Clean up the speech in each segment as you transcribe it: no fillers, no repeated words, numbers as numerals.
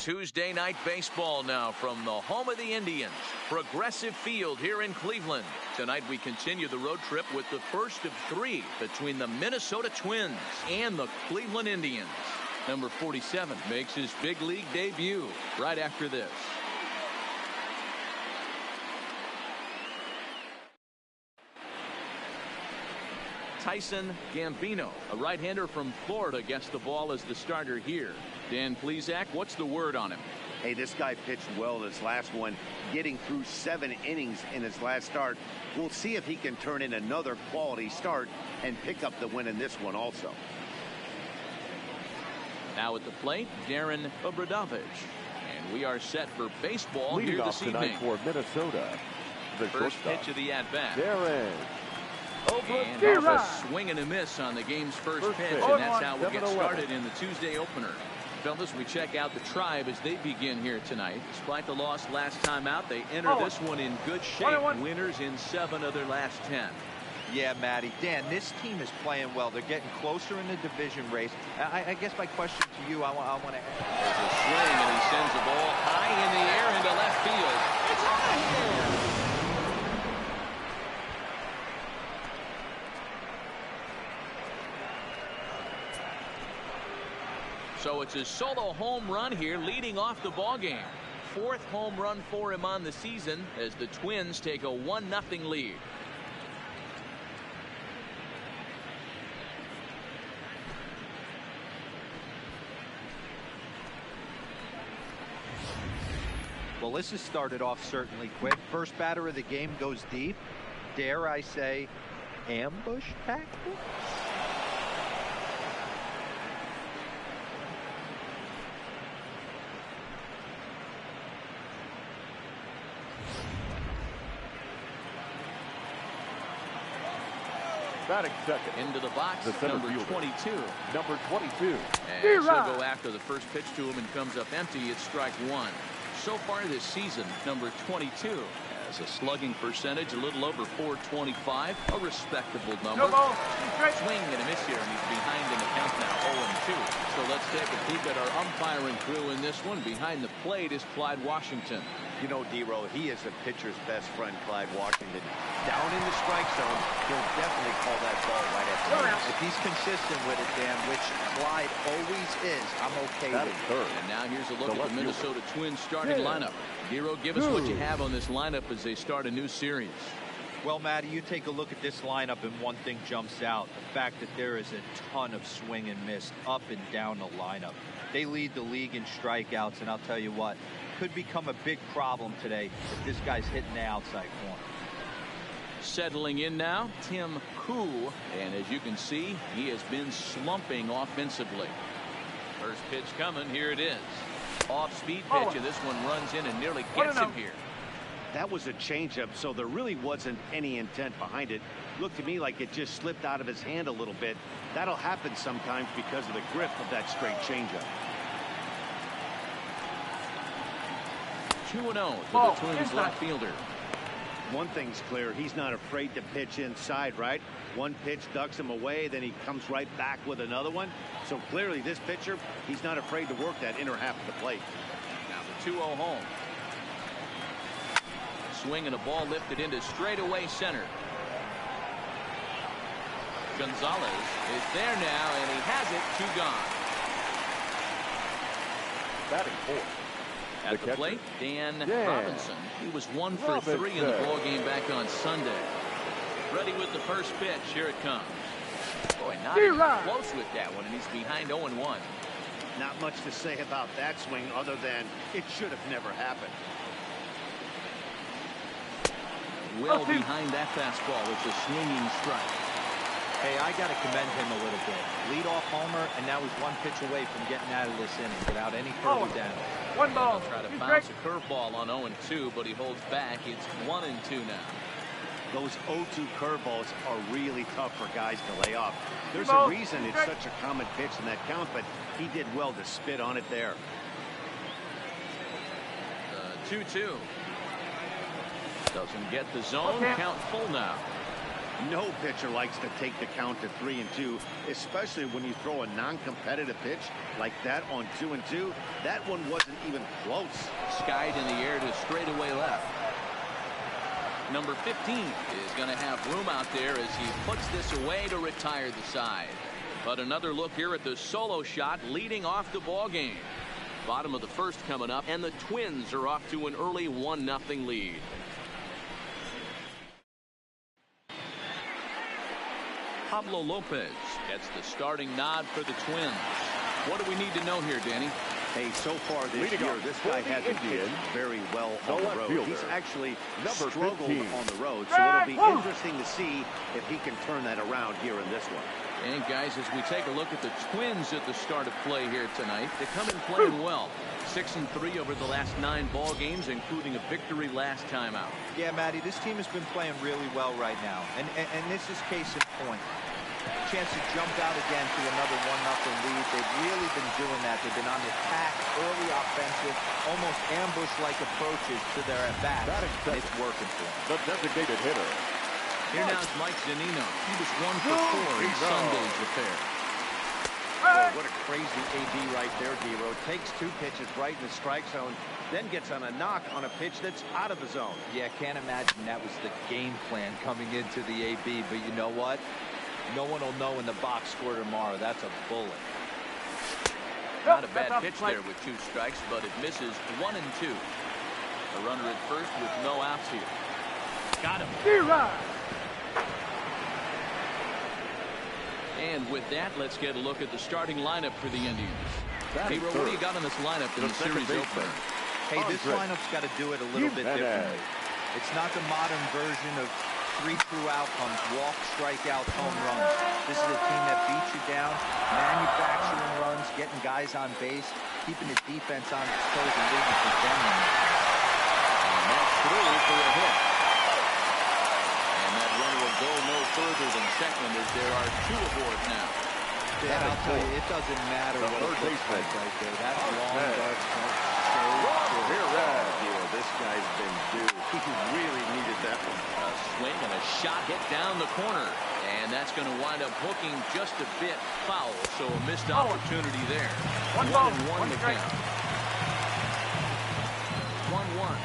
Tuesday night baseball now from the home of the Indians, Progressive Field here in Cleveland. Tonight we continue the road trip with the first of 3 between the Minnesota Twins and the Cleveland Indians. Number 47 makes his big league debut right after this. Tyson Gambino, a right-hander from Florida, gets the ball as the starter here. Dan Plesac, what's the word on him? Hey, this guy pitched well this last one, getting through 7 innings in his last start. We'll see if he can turn in another quality start and pick up the win in this one also. Now at the plate, Darren Obradovich. And we are set for baseball leading here off this tonight evening. for Minnesota. The first pitch of the at-bat. Darren. And a swing and a miss on the game's first pitch, and that's how we'll get started in the Tuesday opener. Fellas, we check out the Tribe as they begin here tonight. Despite the loss last time out, they enter this one in good shape. Winners in 7 of their last 10. Yeah, Matty. Dan, this team is playing well. They're getting closer in the division race. I guess my question to you, I want to ask. There's a swing, and he sends the ball high in the air into left field. It's out of here. So it's a solo home run here, leading off the ball game. 4th home run for him on the season as the Twins take a 1-0 lead. Well, this has started off certainly quick. First batter of the game goes deep. Dare I say, ambush tactics? Batting second. Into the box, number 22. Number 22. And he'll go after the first pitch to him and comes up empty. It's strike 1. So far this season, number 22 has a slugging percentage a little over .425, a respectable number. Swing and a miss here, and he's behind in the count now, 0-2. So let's take a peek at our umpiring crew in this one. Behind the plate is Clyde Washington. You know, D-Row, he is a pitcher's best friend, Clyde Washington. Down in the strike zone, he'll definitely call that ball right at the end. If he's consistent with it, Dan, which Clyde always is, I'm okay with it. Third. And now here's a look at the Minnesota Twins starting lineup. D-Row, give us what you have on this lineup as they start a new series. Well, Matty, you take a look at this lineup and one thing jumps out. The fact that there is a ton of swing and miss up and down the lineup. They lead the league in strikeouts, and I'll tell you what, could become a big problem today if this guy's hitting the outside corner. Settling in now, Tim Koo, and as you can see, he has been slumping offensively. First pitch coming, here it is. Off-speed pitch, and this one runs in and nearly gets him here. That was a changeup, so there really wasn't any intent behind it. Looked to me like it just slipped out of his hand a little bit. That'll happen sometimes because of the grip of that straight changeup. 2-0 to the Twins left fielder. One thing's clear, he's not afraid to pitch inside, right? One pitch ducks him away, then he comes right back with another one. So clearly this pitcher, he's not afraid to work that inner half of the plate. Now the 2-0 home. Swing and a ball lifted into straightaway center. Gonzalez is there now, and he has it, 2 gone. Batting fourth. At the plate, Dan Robinson. He was 1 for 3 in the ball game back on Sunday. Ready with the first pitch. Here it comes. Boy, not even close with that one, and he's behind 0-1. Not much to say about that swing other than it should have never happened. Well behind that fastball. It's a swinging strike. Hey, I got to commend him a little bit. Leadoff homer, and now he's 1 pitch away from getting out of this inning without any further damage. 1 ball. He'll try to bounce a curveball on 0-2, but he holds back. It's 1-2 now. Those 0-2 curveballs are really tough for guys to lay off. There's a reason it's such a common pitch in that count, but he did well to spit on it there. 2-2. Doesn't get the zone. Count full now. No pitcher likes to take the count to 3-2, especially when you throw a non-competitive pitch like that on 2-2. That one wasn't even close. Skied in the air to straightaway left. Number 15 is going to have room out there as he puts this away to retire the side. But another look here at the solo shot leading off the ball game. Bottom of the first coming up, and the Twins are off to an early 1-0 lead. Pablo Lopez gets the starting nod for the Twins. What do we need to know here, Danny? Hey, so far this year, this guy hasn't pitched very well on the road. He's actually struggled on the road, so it'll be interesting to see if he can turn that around here in this one. And guys, as we take a look at the Twins at the start of play here tonight, they come in playing well. 6-3 over the last 9 ball games, including a victory last time out. Yeah, Matty, this team has been playing really well right now, and this is case in point. Chance to jump out again to another 1-0 lead. They've really been doing that. They've been on the attack, early offensive, almost ambush-like approaches to their at-bat. And it's working for them. The designated hitter. Here now is Mike Zunino. He was 1 for 4 in Sunday's repair. Oh, what a crazy AB right there, D-Row. Takes 2 pitches right in the strike zone, then gets on a knock on a pitch that's out of the zone. Yeah, can't imagine that was the game plan coming into the AB, but you know what? No one will know in the box score tomorrow. That's a bullet. Not a bad pitch there with 2 strikes, but it misses 1 and 2. A runner at first with no outs here. Got him. And with that, let's get a look at the starting lineup for the Indians. Hey, what do you got on this lineup in the series opener? Hey, this lineup's got to do it a little bit differently. It's not the modern version of 3 true outcomes, walk, strikeouts, home runs. This is a team that beats you down, manufacturing runs, getting guys on base, keeping the defense on its toes and waiting for them. And that's through for a hit. And that runner will go no further than second as there are 2 aboard now. Yeah, I'll tell you, it doesn't matter what it looks like right there. That long dart This guy's been due. He really needed that one. A swing and a shot hit down the corner. And that's going to wind up hooking just a bit foul. So a missed opportunity there. 1-1 the count. 1-1.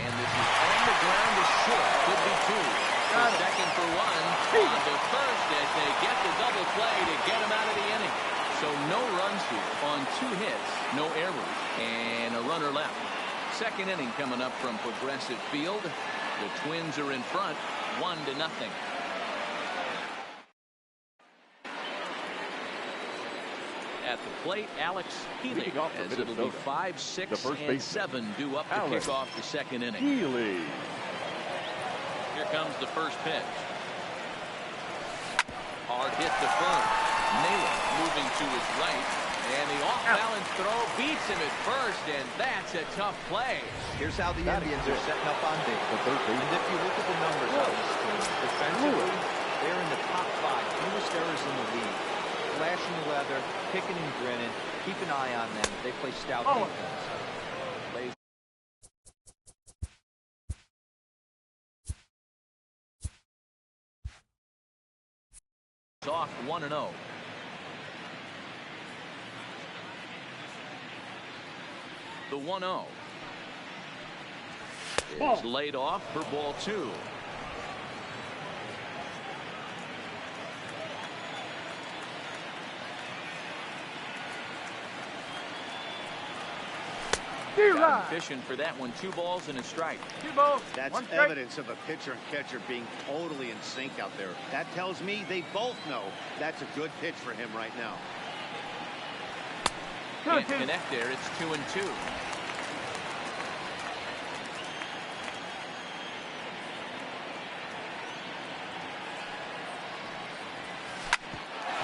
And this is on the ground to short. Could be 2. Second for 1. On to first as they get the double play to get him out of the inning. So no runs here on 2 hits, no errors, and a runner left. Second inning coming up from Progressive Field. The Twins are in front, 1-0. At the plate, Alex Healy, as it'll be 5, 6, and 7 due up to kick off the second inning. Healy. Here comes the first pitch. Hard hit to first. Naylor moving to his right. And the off-balance throw beats him at first, and that's a tough play. Here's how the Indians are setting up on base. And if you look at the numbers on this team, defensively, they're in the top 5, fewest errors in the league. Flashing leather, kicking and grinning. Keep an eye on them. They play stout defense. Off 1-0. The 1-0 is laid off for ball 2. Got him fishing for that one. 2 balls and a strike. That's evidence of a pitcher and catcher being totally in sync out there. That tells me they both know that's a good pitch for him right now. Can't connect there. It's 2-2.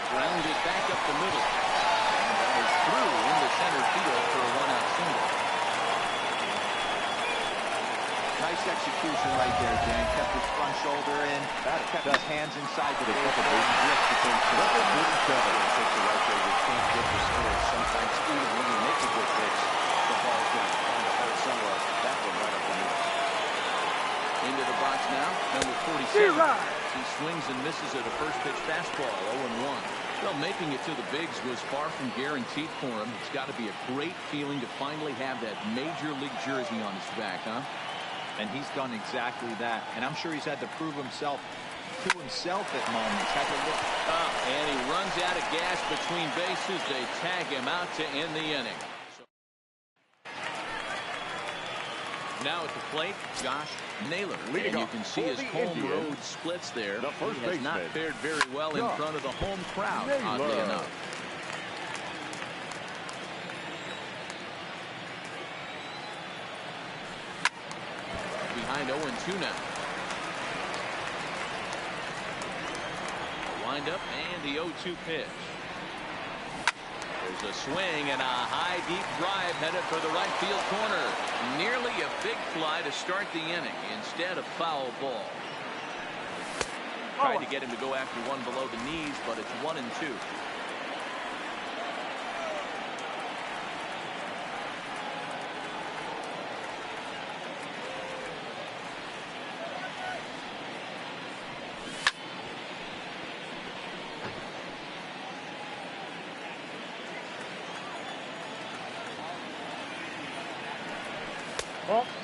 Grounded back up the middle. And that is through into center field for a 1-out single. Nice execution right there, Dan. Kept his front shoulder in, kept his hands inside the baseball, and gripped the Sometimes even when you make a good pitch, the ball's going to find a hole somewhere. That one right up the middle. Into the box now, number 46, seventh. He swings and misses at a first pitch fastball, 0-1. Well, making it to the bigs was far from guaranteed for him. It's got to be a great feeling to finally have that major league jersey on his back, huh? And he's done exactly that. And I'm sure he's had to prove himself to himself at moments. Have a look. And he runs out of gas between bases. They tag him out to end the inning. Now at the plate, Josh Naylor. Leading and you off can see for his the home Indians, road splits there. the first He has not baseman, fared very well in Josh front of the home crowd, oddly Naylor. enough. Behind 0-2 now. A windup and the 0-2 pitch. There's a swing and a high deep drive headed for the right field corner. Nearly a big fly to start the inning. Instead, a foul ball. Tried to get him to go after one below the knees, but it's 1-2.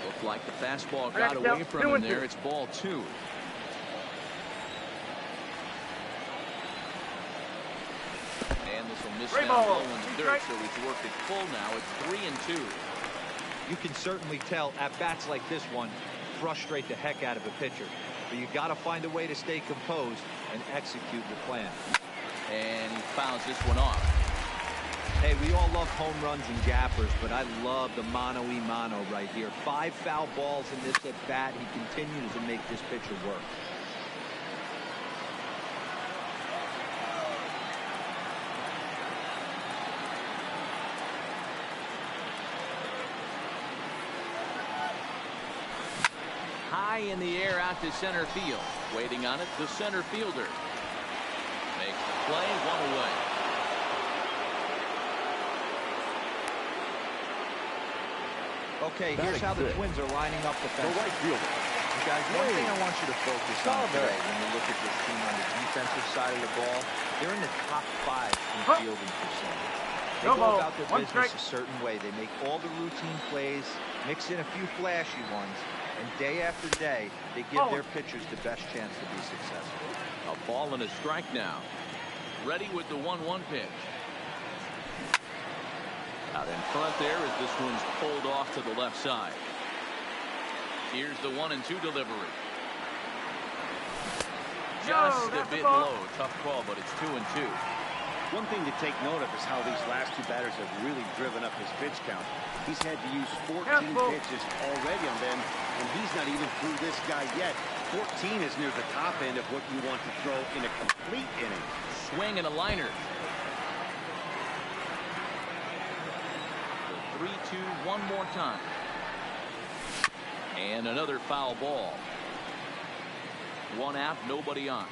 Looked like the fastball got away from him there. It's ball 2. And this will miss down low in the dirt, so he's worked it full now. It's 3-2. You can certainly tell at bats like this one frustrate the heck out of a pitcher. But you got to find a way to stay composed and execute your plan. And he fouls this one off. Hey, we all love home runs and gappers, but I love the mano-y-mano right here. 5 foul balls in this at bat. He continues to make this pitcher work. High in the air out to center field. Waiting on it, the center fielder. Makes the play, 1 away. Okay, here's how the Twins are lining up The defensively. right fielder. Guys, one thing I want you to focus on today when you look at this team on the defensive side of the ball, they're in the top 5 in fielding percentage. They go about their business a certain way. They make all the routine plays, mix in a few flashy ones, and day after day, they give their pitchers the best chance to be successful. A ball and a strike now. Ready with the 1-1 pitch. Out in front there as this one's pulled off to the left side. Here's the 1-2 delivery. Just a bit low. Tough call, but it's 2-2. One thing to take note of is how these last 2 batters have really driven up his pitch count. He's had to use 14 pitches already on them, and he's not even through this guy yet. 14 is near the top end of what you want to throw in a complete inning. Swing and a liner. The 3-2 one more time. And another foul ball. 1 out, nobody on.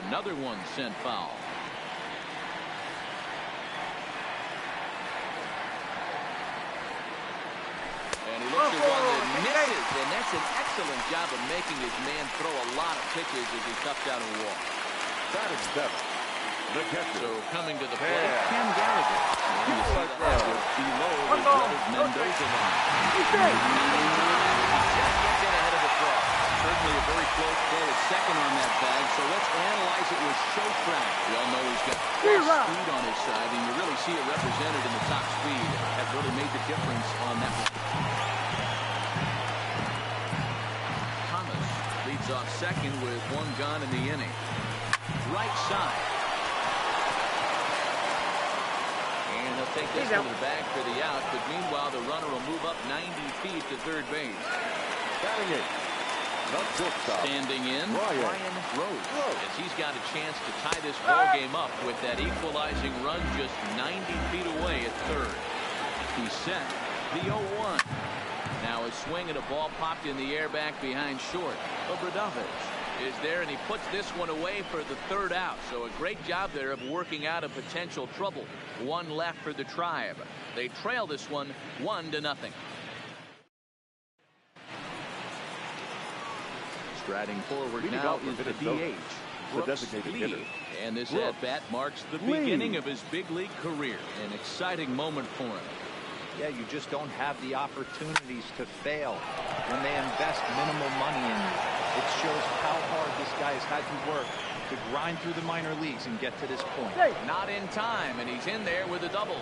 Another one sent foul. And he looks at one that misses, and that's an excellent job of making his man throw a lot of pitches as he cuts out a walk. Batting 7. The catcher. So coming to the plate, Ken Gallagher. And you see that was below the dreaded Mendoza line. Just gets in ahead of the throw. Certainly a very close play at second on that bag, so let's analyze it with Shotrack. We all know he's got speed on his side, and you really see it represented in the top speed. That really made the difference on that one. Thomas leads off second with 1 gone in the inning. Right side. And they'll take this to the bag for the out, but meanwhile the runner will move up 90 feet to third base. Batting 8. Standing in, Ryan Rose, as he's got a chance to tie this ball game up with that equalizing run just 90 feet away at third. He's set the 0-1. Now a swing and a ball popped in the air back behind short. Obradovich is there, and he puts this one away for the 3rd out. So a great job there of working out a potential trouble. 1 left for the Tribe. They trail this one 1-0. Striding forward Leading now off for is the Minnesota, DH, the Brooks designated Lee. hitter. And this Brooks at-bat marks the Lee. beginning of his big league career. An exciting moment for him. Yeah, you just don't have the opportunities to fail when they invest minimal money in you. It shows how hard this guy has had to work to grind through the minor leagues and get to this point. Not in time, and he's in there with a double.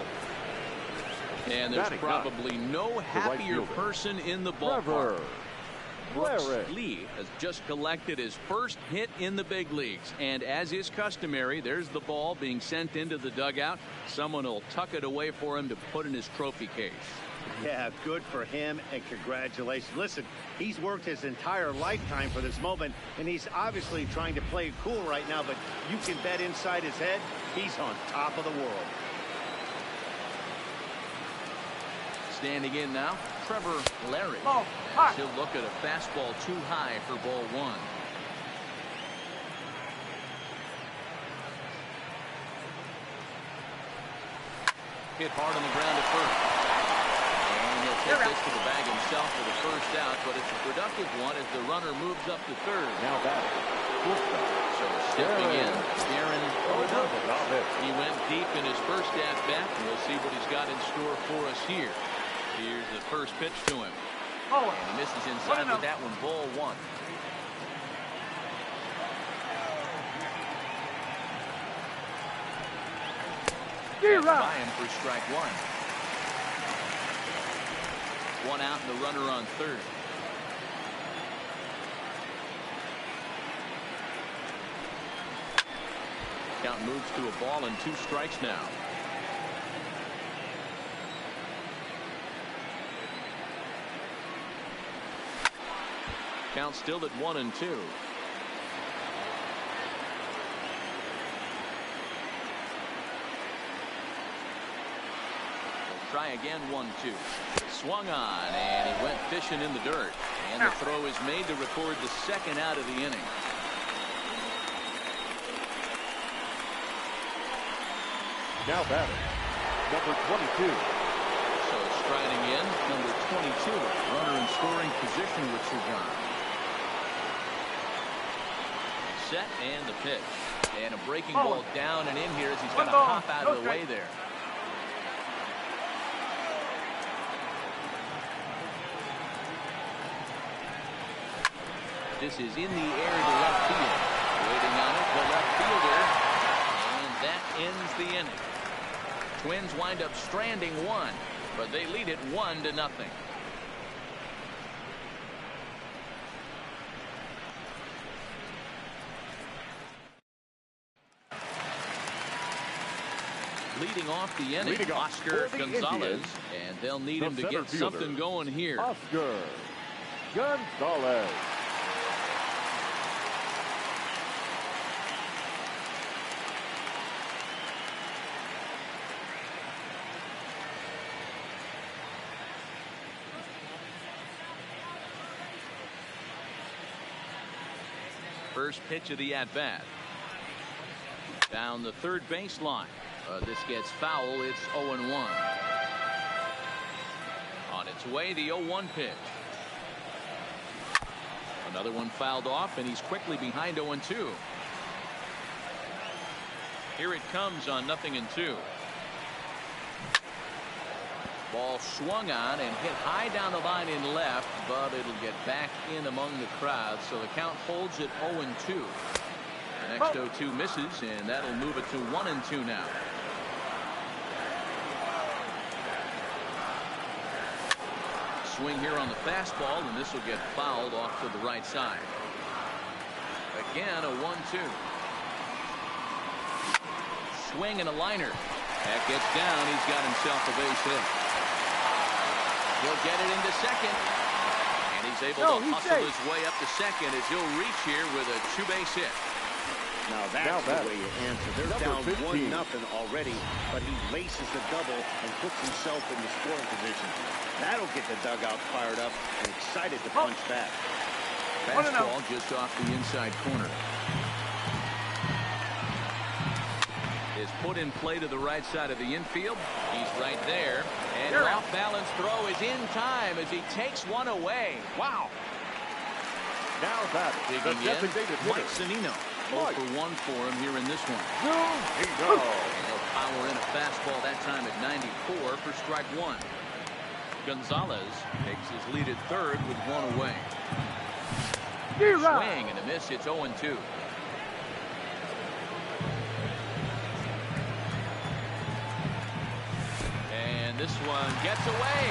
And there's Batting probably no right happier fielder, person in the ballpark. Trevor Brooks Blehrick. Lee has just collected his first hit in the big leagues, and as is customary, there's the ball being sent into the dugout. Someone will tuck it away for him to put in his trophy case. Yeah, good for him, and congratulations. Listen, he's worked his entire lifetime for this moment, and he's obviously trying to play it cool right now, but you can bet inside his head, he's on top of the world. Standing in now, Trevor Blehrick. He'll look at a fastball too high for ball one. Hit hard on the ground at first. And he'll take this to the bag himself for the first out, but it's a productive one as the runner moves up to third. Now batting, shortstop, So stepping in, Darren Valdez. He went deep in his first at-bat, and we'll see what he's got in store for us here. Here's the first pitch to him. And he misses inside with that one, ball one. By him for strike one. One out and the runner on third. Count moves to a ball and 2 strikes now. Count still at 1-2. Try again, 1-2. Swung on, and he went fishing in the dirt. And the throw is made to record the second out of the inning. Now batting, number 22. So striding in, number 22. Runner in scoring position with 2 gone. Set and the pitch. And a breaking ball down and in here as he's got to hop out of the way there. This is in the air to left field. Waiting on it, the left fielder. And that ends the inning. Twins wind up stranding 1, but they lead it 1-0. Leading off the inning, Leading off Oscar for the Gonzalez, Indians, and they'll need the him to center get fielder, something going here. Oscar Gonzalez. First pitch of the at-bat. Down the third baseline. This gets foul. It's 0-1. On its way, the 0-1 pitch. Another one fouled off, and he's quickly behind 0-2. Here it comes on 0-2. Ball swung on and hit high down the line in left, but it'll get back in among the crowd, so the count holds at 0-2. The next 0-2 misses, and that'll move it to 1-2 now. Swing here on the fastball, and this will get fouled off to the right side. Again, a 1-2. Swing and a liner. That gets down. He's got himself a base hit. He'll get it into second. And he's able to hustle his way up to second as he'll reach here with a 2-base hit. Now that's the way you answer. They're down 1-0 already, but he laces the double and puts himself in the scoring position. That'll get the dugout fired up and excited to punch back. Fastball just off the inside corner. Is put in play to the right side of the infield. He's right there. And an off-balance throw is in time as he takes one away. Wow. Now batting, the Digging in, designated Mike hitter, Zunino. 0 Mike. for 1 for him here in this one. Zunino. He'll power in a fastball that time at 94 for strike 1. Gonzalez takes his lead at third with 1 away. Swing and a miss. It's 0-2. And this one gets away.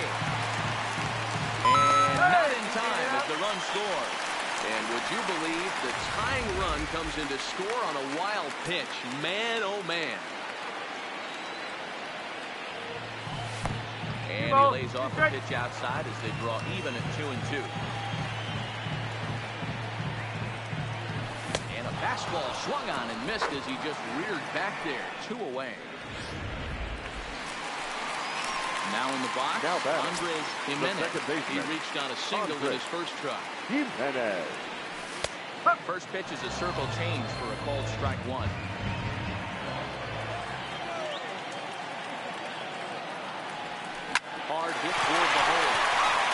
And not in time as the run scores. And would you believe the tying run comes in to score on a wild pitch? Man, oh man. And he lays off a pitch outside as they draw even at 2-2. And a fastball swung on and missed as he just reared back there. 2 away. Now in the box, Now batting, Andres the Jimenez. second baseman, He reached on a single in his first try. Jimenez. First pitch is a circle change for a called strike 1. Hard hit toward the hole.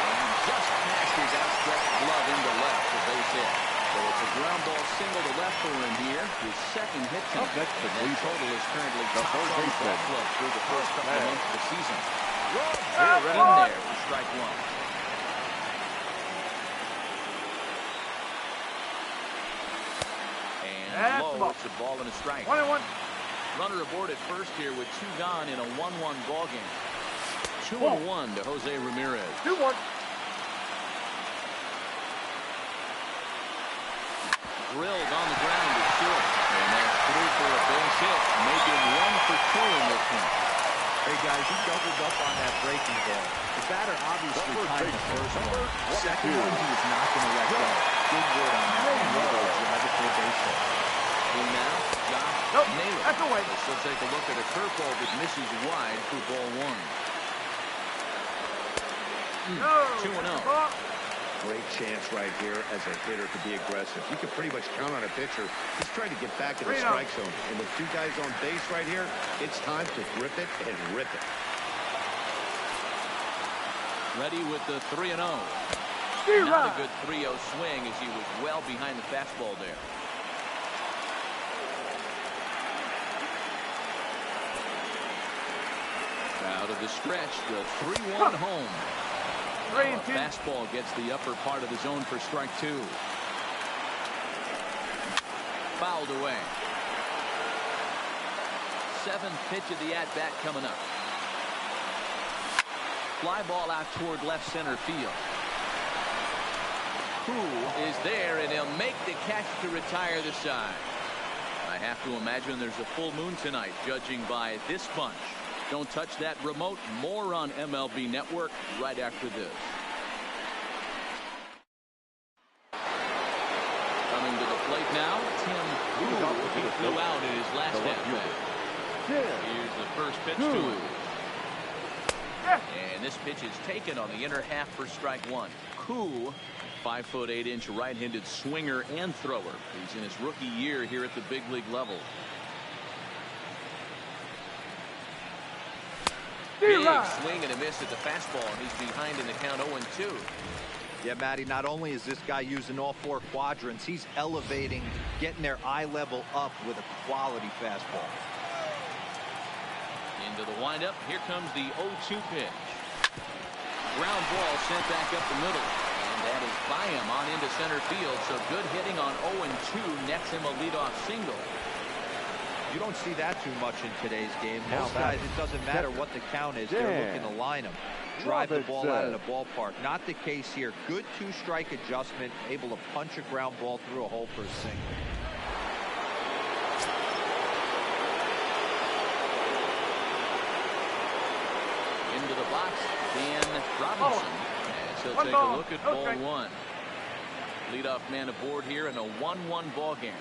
And just past his outstretched glove into left, the base hit. So it's a ground ball single to left for him here. His second hit Up tonight. next to And that Cleveland, total is currently the top third on the baseman, ball club through the first couple of Rob months of the season. Perez. In there for strike 1. And low, it's a ball and a strike. 1-1. Runner aboard at first here with 2 gone in a 1-1 ball game. 2-1 to Jose Ramirez. 2-1. Drilled on the ground to short. And that's through for a base hit, making 1 for 2 in this one. Hey, guys, he doubled up on that breaking ball. The batter obviously timed the first one. The second one, he was not going to let go. Good word on that. Drive it to a base hit. And now, Josh Nope, Naylor. that's away. We'll take a look at a curveball that misses wide for ball 1. 2-0. Ball. Great chance right here as a hitter to be aggressive. You can pretty much count on a pitcher. He's trying to get back in the strike zone. And with 2 guys on base right here, it's time to grip it and rip it. Ready with the 3-0. Zero. Not a good 3-0 swing as he was well behind the fastball there. Out of the stretch, the 3-1 home. 3-2. Fastball gets the upper part of the zone for strike 2. Fouled away. 7th pitch of the at-bat coming up. Fly ball out toward left center field. Who is there, and he'll make the catch to retire the side. I have to imagine there's a full moon tonight, judging by this bunch. Don't touch that remote. More on MLB Network right after this. Coming to the plate now, Tim Wu. He flew out in his last at-bat. Here's the first pitch to him. And this pitch is taken on the inner half for strike 1. Koo, 5'8" right-handed swinger and thrower. He's in his rookie year here at the big league level. Big swing and a miss at the fastball, and he's behind in the count 0-2. Yeah, Matty, not only is this guy using all 4 quadrants, he's elevating, getting their eye level up with a quality fastball. Into the windup. Here comes the 0-2 pitch. Ground ball sent back up the middle. And that is by him on into center field. So good hitting on 0-2. Nets him a leadoff single. You don't see that too much in today's game. Most guys, it doesn't matter what the count is. They're looking to line them. Drive the ball out of the ballpark. Not the case here. Good 2-strike adjustment. Able to punch a ground ball through a hole for a single. Into the box, Dan Robinson. As he'll take a look at ball 1. Leadoff man aboard here in a 1-1 ball game.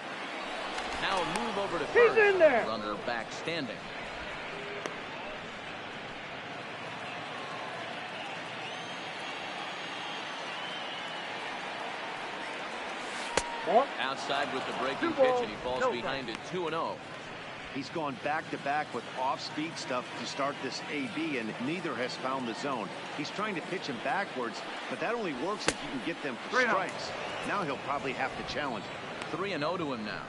Now a move over to first. He's in there. Runner back standing. Outside with the breaking pitch, and he falls behind at 2-0. He's gone back-to-back with off-speed stuff to start this AB, and neither has found the zone. He's trying to pitch him backwards, but that only works if you can get them for strikes. Now he'll probably have to challenge him. 3-0 to him now.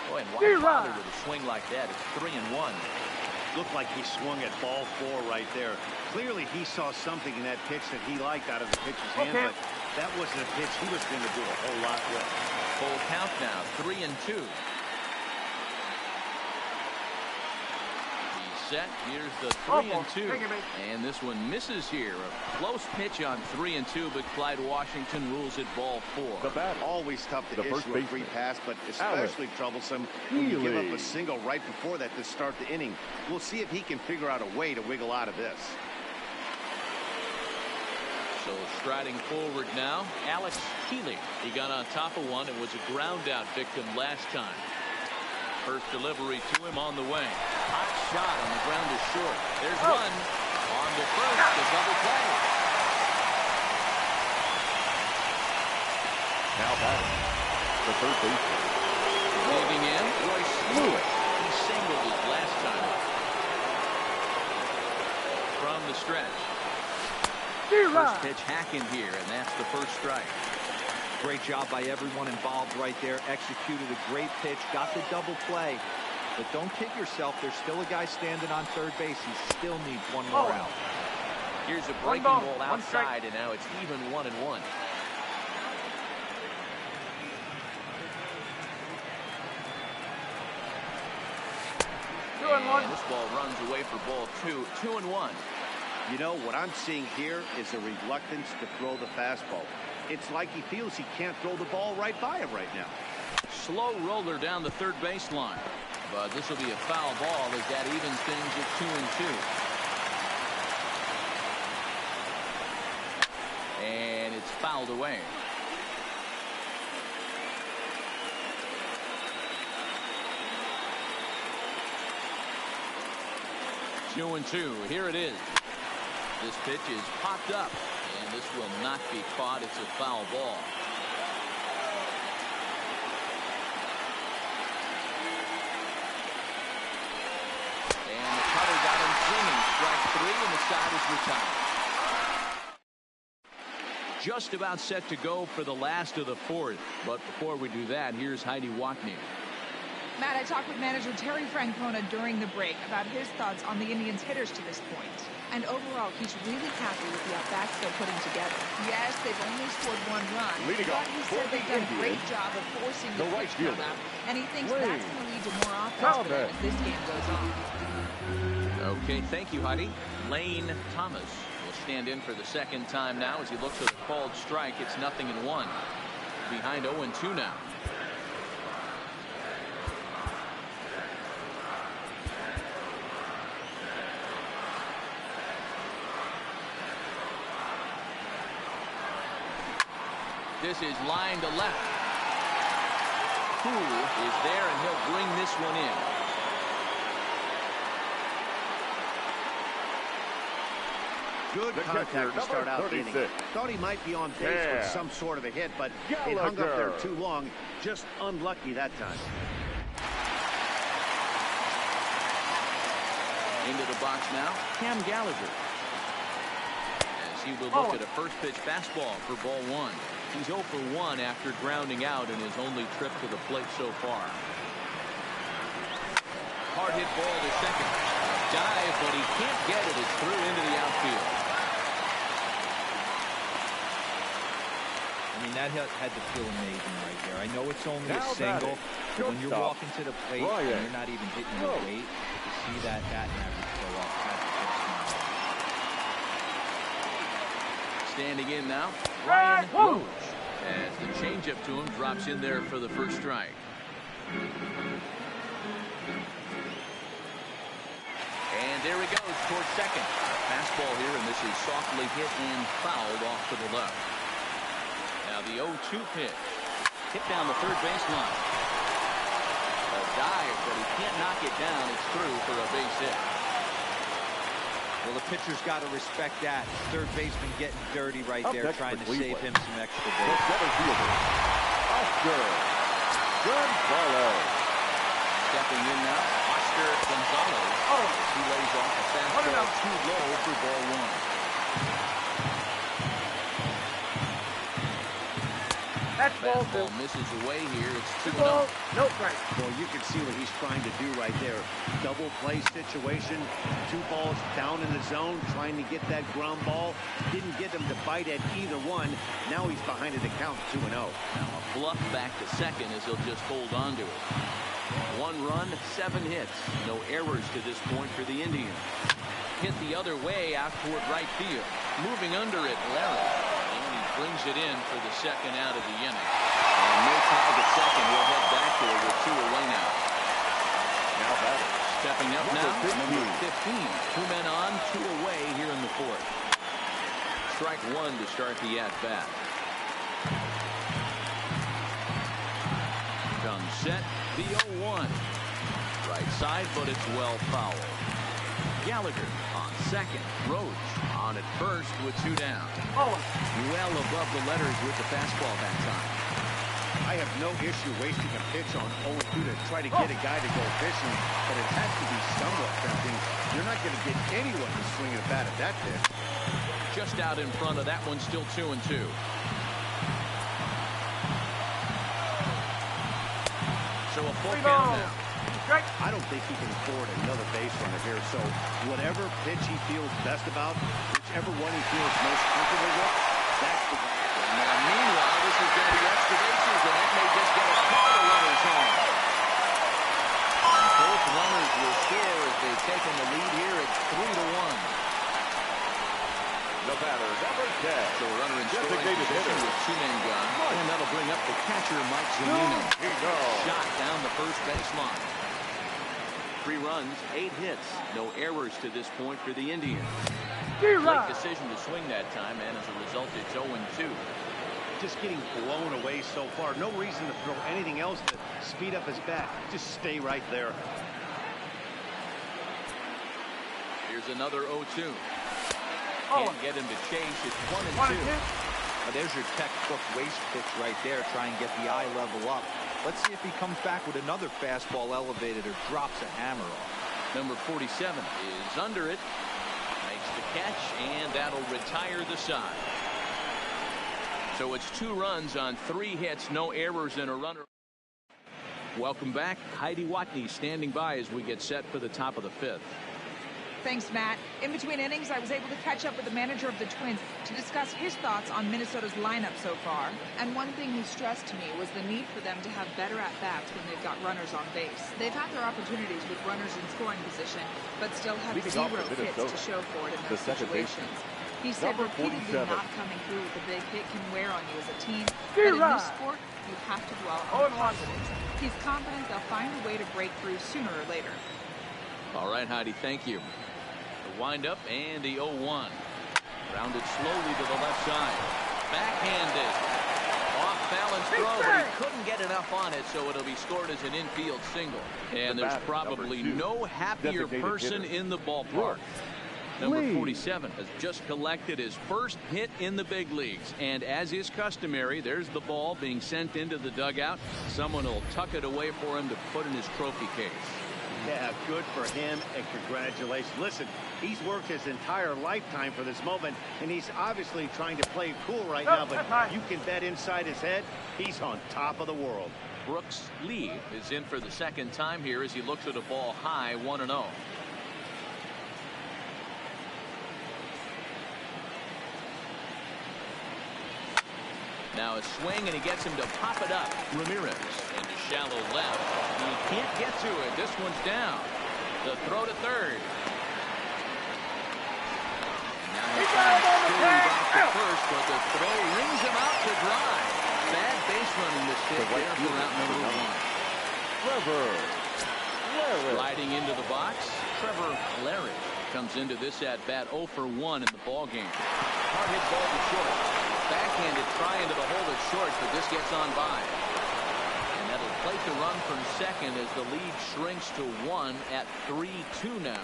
Boy, and why bother with a swing like that? It's 3-1. Looked like he swung at ball 4 right there. Clearly he saw something in that pitch that he liked out of the pitcher's hand, but that wasn't a pitch he was going to do a whole lot with. Full count now, 3-2. Set. Here's the 3-2, and this one misses here. A close pitch on 3-2, but Clyde Washington rules it ball 4. The bat always tough to issue a free pass, but especially troublesome when you give up a single right before that to start the inning. We'll see if he can figure out a way to wiggle out of this. So striding forward now, Alex Healy. He got on top of one and was a ground out victim last time. First delivery to him on the way. Hot shot on the ground is short. There's one. On to first, the double play. Now batting, the third baseman. Moving in, Royce Lewis. He singled his last time up. From the stretch. First pitch hacking here, and that's the first strike. Great job by everyone involved right there. Executed a great pitch, got the double play. But don't kid yourself, there's still a guy standing on third base. He still needs one more out. Here's a breaking ball outside, and now it's even 1-1. And this ball runs away for ball 2. 2-1. You know, what I'm seeing here is a reluctance to throw the fastball. It's like he feels he can't throw the ball right by him right now. Slow roller down the third baseline. But this will be a foul ball as that evens things at 2-2. And it's fouled away. Two and 2. Here it is. This pitch is popped up, and this will not be caught. It's a foul ball. And the cutter got him swinging. Strike 3, and the side is retired. Just about set to go for the last of the 4th. But before we do that, here's Heidi Watney. Matt, I talked with manager Terry Francona during the break about his thoughts on the Indians' hitters to this point. And overall, he's really happy with the at-bats they're putting together. Yes, they've only scored 1 run, but he said they've done a great job of forcing the pitch come up, and he thinks that's going to lead to more offense for them as this game goes on. Okay, thank you, Heidi. Lane Thomas will stand in for the second time now as he looks at a called strike. It's 0-1. Behind 0-2 now. This is line to left. Poole is there, and he'll bring this one in. Good contact to start out the inning. Thought he might be on base with some sort of a hit, but it hung up there too long. Just unlucky that time. Into the box now, Cam Gallagher. As he will look at a first pitch fastball for ball 1. He's 0 for 1 after grounding out in his only trip to the plate so far. Hard hit ball to second. Dive, but he can't get it. It's through into the outfield. I mean, that had to feel amazing right there. I know it's only a single, but when you're walking to the plate and you're not even hitting your weight, to see that batting average go up, that's just Standing in now, Ryan Roach, as the changeup to him drops in there for the first strike. And there he goes towards second. Fastball here, and this is softly hit and fouled off to the left. Now the 0-2 pitch. Hit down the third baseline. A dive, but he can't knock it down. It's through for a base hit. Well, the pitcher's got to respect that. Third baseman getting dirty right Up there, next trying for to save Cleveland, him some extra the base. center fielder, Oscar Gonzalez. Stepping in now, Oscar Gonzalez. Oh. He lays off a fastball too low for ball one. That's ball two. Fastball misses away here. It's 2-0. Ball, no strike. Well, you can see what he's trying to do right there. Double play situation. 2 balls down in the zone, trying to get that ground ball. Didn't get him to bite at either one. Now he's behind in the count, 2-0. Now a bluff back to second as he'll just hold on to it. 1 run, 7 hits. No errors to this point for the Indians. Hit the other way out toward right field. Moving under it, Larry. And he brings it in for the second out of the inning. And no ties at second. We'll head back to it with 2 away now. Now batting. Stepping up Number now, 15. number 15. 2 men on, 2 away here in the 4th. Strike 1 to start the at-bat. Done set, the 0-1. Right side, but it's well fouled. Gallagher on second. Roach on at first with 2 down. Oh. Well above the letters with the fastball that time. I have no issue wasting a pitch on 0-2 to try to get a guy to go fishing, but it has to be somewhat tempting. You're not going to get anyone to swing a bat at that pitch. Just out in front of that one, still 2-2. So a full count now. Strike. I don't think he can afford another base runner here, so whatever pitch he feels best about, whichever one he feels most comfortable with, that's the one. Now, meanwhile, this is going to be extra bases, and that may just get a couple of runners home. Both runners will score as they've taken the lead here at 3-1. The batter, number 10. So a runner in scoring Designated position hitter. with 2 men gone, and that'll bring up the catcher, Mike Zunino. Shot down the first base line. 3 runs, 8 hits, no errors to this point for the Indians. Late decision to swing that time, and as a result, it's 0-2. Just getting blown away so far. No reason to throw anything else to speed up his bat. Just stay right there. Here's another 0-2. Oh. Can't get him to chase. It's 1-2. 1-2. Now, there's your textbook waste pitch right there. Try and get the eye level up. Let's see if he comes back with another fastball elevated or drops a hammer off. Number 47 is under it. Makes the catch, and that'll retire the side. So it's 2 runs on 3 hits, no errors, and a runner. Welcome back. Heidi Watney standing by as we get set for the top of the 5th. Thanks, Matt. In between innings, I was able to catch up with the manager of the Twins to discuss his thoughts on Minnesota's lineup so far. And one thing he stressed to me was the need for them to have better at-bats when they've got runners on base. They've had their opportunities with runners in scoring position, but still have Leading 0 off for hits Minnesota, to show for it in the those second situations. He said number repeatedly 47. not coming through with a big hit can wear on you as a team, but in this sport, you have to dwell on the positives. He's confident they'll find a way to break through sooner or later. All right, Heidi, thank you. The windup and the 0-1. Rounded slowly to the left side. Backhanded. Off balance throw, but he couldn't get enough on it, so it'll be scored as an infield single. And The there's batter, probably number 2, no happier designated person hitter, in the ballpark. Brooks Number Lee. 47 has just collected his first hit in the big leagues. And as is customary, there's the ball being sent into the dugout. Someone will tuck it away for him to put in his trophy case. Yeah, good for him, and congratulations. Listen, he's worked his entire lifetime for this moment, and he's obviously trying to play cool right now, but you can bet inside his head, he's on top of the world. Brooks Lee is in for the second time here as he looks at a ball high, 1-0. Now a swing, and he gets him to pop it up. Ramirez into shallow left. He can't get to it. This one's down. The throw to third. Now he's back to first, but the throw rings him out to dry. Bad base running mistake there for route number 1. Trevor Larry. Sliding into the box, Trevor Larry comes into this at bat 0 for 1 in the ball game. Hard hit ball to short. Backhanded try into the hole at short, but this gets on by. And that'll plate the run from second as the lead shrinks to 1 at 3-2 now.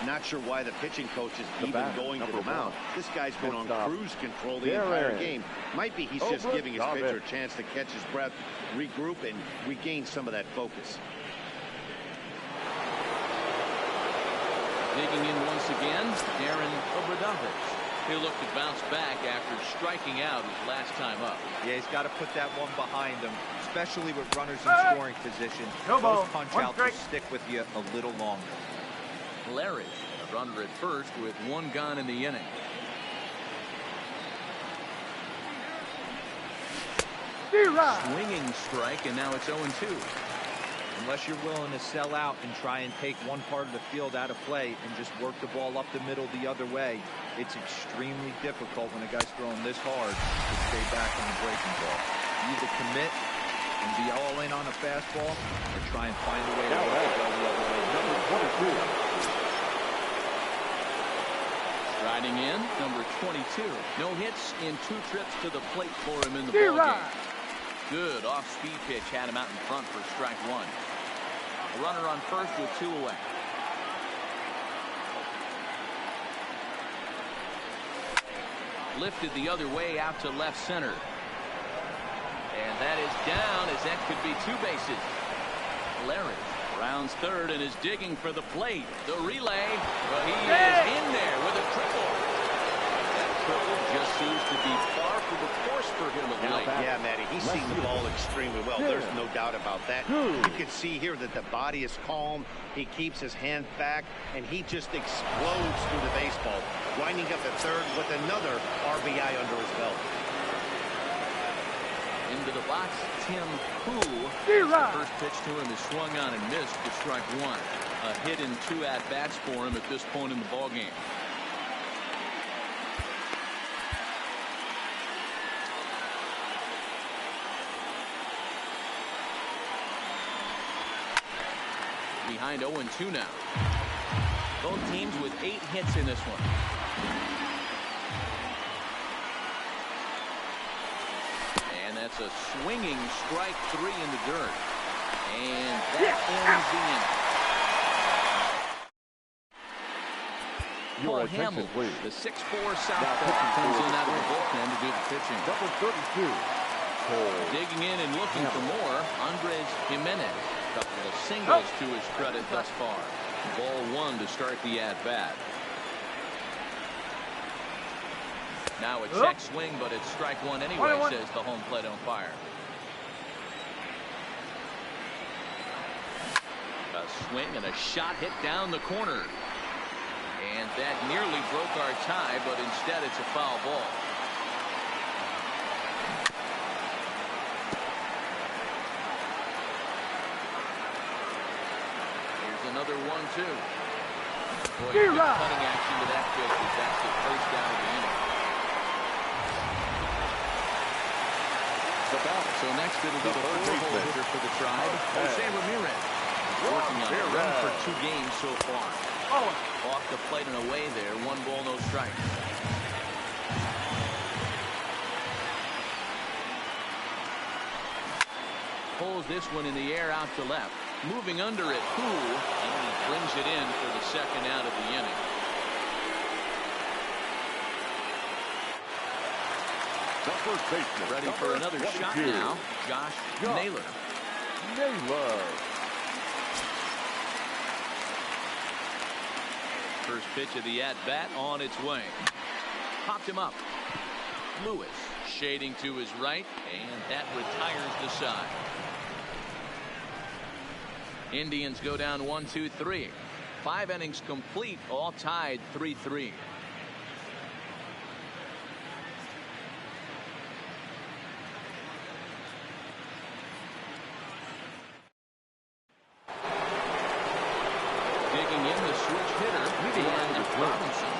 Not sure why the pitching coach is even batter, going to the number mound. 1. This guy's been on Shortstop. cruise control the Darren. entire game. Might be he's just Over giving his Dobbin. pitcher a chance to catch his breath, regroup, and regain some of that focus. Digging in once again, Darren Obradovich. He'll look to bounce back after striking out his last time up. Yeah, he's got to put that one behind him, especially with runners in scoring position. No ball. Those punch One outs will strike. stick with you a little longer. Larry, a runner at first with 1 gone in the inning. Swinging strike, and now it's 0-2. Unless you're willing to sell out and try and take one part of the field out of play and just work the ball up the middle the other way, it's extremely difficult when a guy's throwing this hard to stay back on the breaking ball. Either commit and be all in on a fastball or try and find a way to Now go that's the other way. number 22. Striding in, number 22. No hits in 2 trips to the plate for him in the ballgame. Good off-speed pitch had him out in front for strike 1. A runner on first with 2 away. Lifted the other way out to left center. And that is down, as that could be 2 bases. Larry rounds third and is digging for the plate. The relay, but he is in there with a triple. That triple just seems to be far from the course for him of late. Yeah, Matty, he's seen the ball extremely well. There's no doubt about that. You can see here that the body is calm. He keeps his hand back, and he just explodes through the baseball, winding up at third with another RBI under his belt. Into the box, Tim Koo. The first pitch to him is swung on and missed for strike 1. A hit in 2 at-bats for him at this point in the ballgame. Behind 0-2 now. Both teams with 8 hits in this one. And that's a swinging strike 3 in the dirt. And that ends the inning. Your Paul attention, Hamill, please. the 6'4" southpaw, comes in out of the bullpen to do the pitching. Number 32. Cole. Digging in and looking for more, Andres Jimenez. Couple of singles to his credit thus far. Ball 1 to start the at-bat. Now a check swing, but it's strike 1 anyway, says the home plate umpire. A swing and a shot hit down the corner. And that nearly broke our tie, but instead it's a foul ball. Another 1-2. Boy, good cutting action to that pitch as that's the first down of the inning. So next it'll be the 4-hole hitter for the Tribe, Jose Ramirez. He's working on a run for 2 games so far. Off the plate and away there, 1 ball, no strikes. Pulls this one in the air out to left. Moving under it, Koo, and he brings it in for the 2nd out of the inning. The first baseman. Ready for another shot now, Josh Naylor. First pitch of the at-bat on its way. Popped him up. Lewis shading to his right, and that retires the side. Indians go down 1-2-3. 5 innings complete, all tied 3-3. Digging in the switch hitter, and Robinson.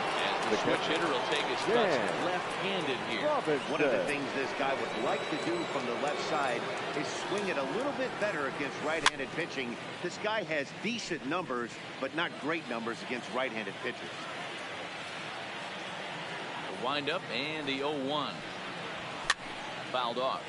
And the switch hitter will take his cuts left-handed here. One of the things this guy would like to do from the left side is swing it a little bit better against right-handed pitching. This guy has decent numbers, but not great numbers against right-handed pitchers. The windup and the 0-1. Fouled off.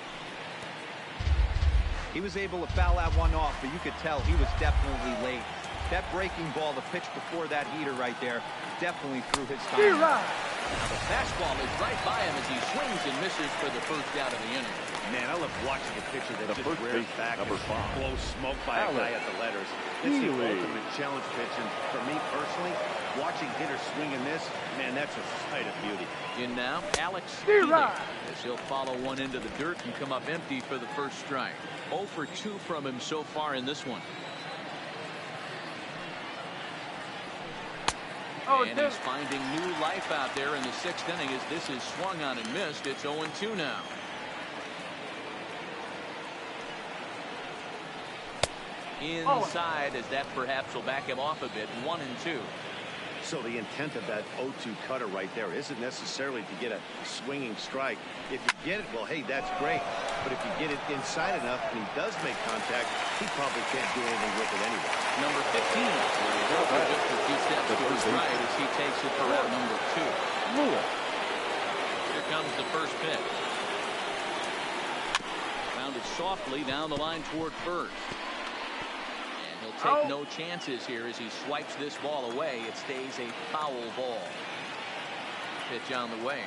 He was able to foul that one off, but you could tell he was definitely late. That breaking ball, the pitch before that heater right there, definitely threw his time. Now the fastball is right by him as he swings and misses for the first out of the inning. Man, I love watching a pitcher that The just first rears baseman, back number and 5. blows smoke by a guy at the letters. It's the Healy. ultimate challenge pitch, and for me personally, watching hitters swing and miss, man, that's a sight of beauty. In now, Alex Healy, as he'll follow one into the dirt and come up empty for the first strike. 0 for 2 from him so far in this one. And he's finding new life out there in the 6th inning as this is swung on and missed. It's 0-2 now. Inside as that perhaps will back him off a bit. 1-2. So the intent of that 0-2 cutter right there isn't necessarily to get a swinging strike. If you get it, well, hey, that's great. But if you get it inside enough and he does make contact, he probably can't do anything with it anyway. Number 15. Over just a few steps to his right as he takes it for out number 2. Lewis. Here comes the first pitch. Grounded softly down the line toward first. Take no chances here as he swipes this ball away. It stays a foul ball. Pitch on the way.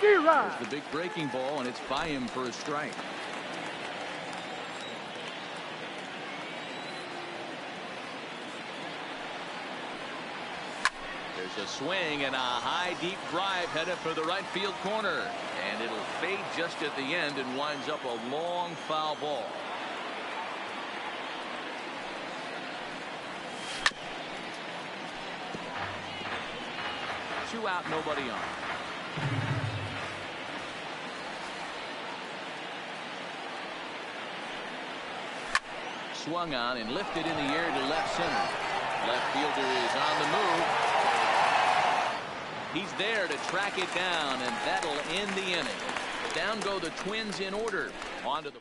There's the big breaking ball, and it's by him for a strike. There's a swing and a high deep drive headed for the right field corner, and it'll fade just at the end and winds up a long foul ball. 2 out, nobody on. Swung on and lifted in the air to left center. Left fielder is on the move. He's there to track it down, and that'll end the inning. Down go the Twins in order. Onto the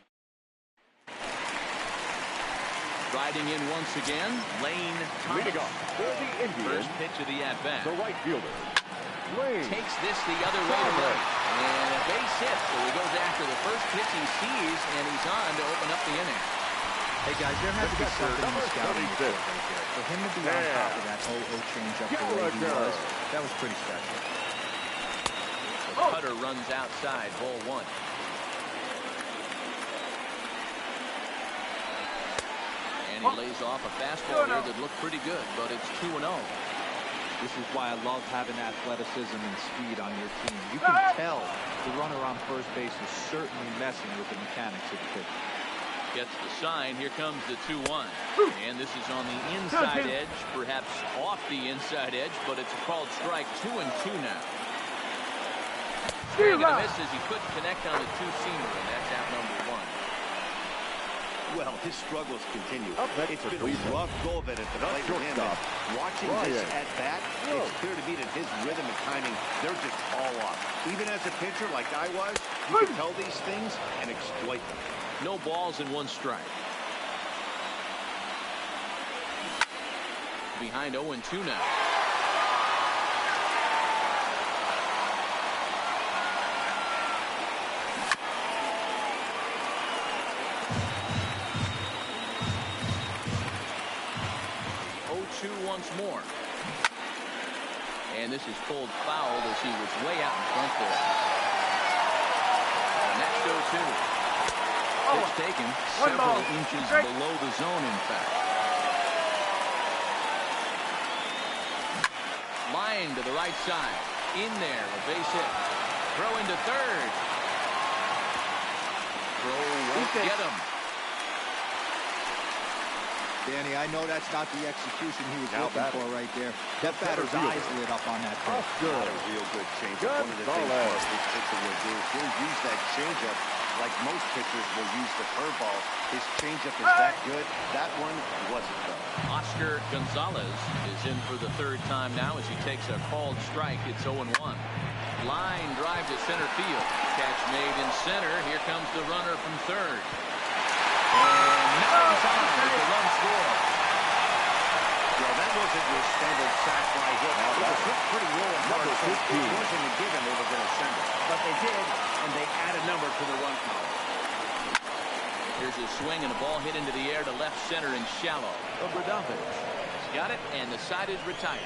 riding in once again, Lane Thomas. Leading off for the Indians, First pitch of the at-bat. the right fielder, Lane. Takes this the other way to right. And a base hit, so he goes after the first pitch he sees, and he's on to open up the inning. Hey, guys, there has to be something in the scouting Number 76. report right there. For him to be on top of that 0-0 changeup the way he was, that was pretty special. The cutter runs outside, ball 1. And he lays off a fastball here that looked pretty good, but it's 2-0. This is why I love having athleticism and speed on your team. You can tell the runner on first base is certainly messing with the mechanics of the pitch. Gets the sign. Here comes the 2-1. And this is on the inside edge, perhaps off the inside edge, but it's a called strike. 2-2 now. Swing and a miss as he couldn't connect on the two-seamer, and that's out number 1. Well, his struggles continue. Up next It's for been a Cleveland, rough go of it at the the plate for him. shortstop, And watching this Ryan. at bat, it's clear to me that his rhythm and timing, they're just all off. Even as a pitcher like I was, you can tell these things and exploit them. No balls and 1 strike. Behind 0-2 now. Once more. And this is pulled foul as he was way out in front there. And that's 0-2. Pitch taken several inches below the zone, in fact. Line to the right side. In there, a base hit. Throw into third. Throw won't get him. Danny, I know that's not the execution he was Now looking batting. for right there. That batter's eyes lit up on that pitch. Oscar. Not a real good changeup. One of the things Gonzalez. Mark, this pitcher will do is he'll use that changeup like most pitchers will use the curveball. His changeup is that good. That one wasn't though. Oscar Gonzalez is in for the 3rd time now as he takes a called strike. It's 0-1. Line drive to center field. Catch made in center. Here comes the runner from third. And now it's on as the run score. Well, that wasn't your standard sac fly hit. It was hit pretty low and hard, Number so it 15. wasn't a given they were going to send it. But they did, and they add a number to the run column. Here's a swing and a ball hit into the air to left center and shallow. Obradovich got it, and the side is retired.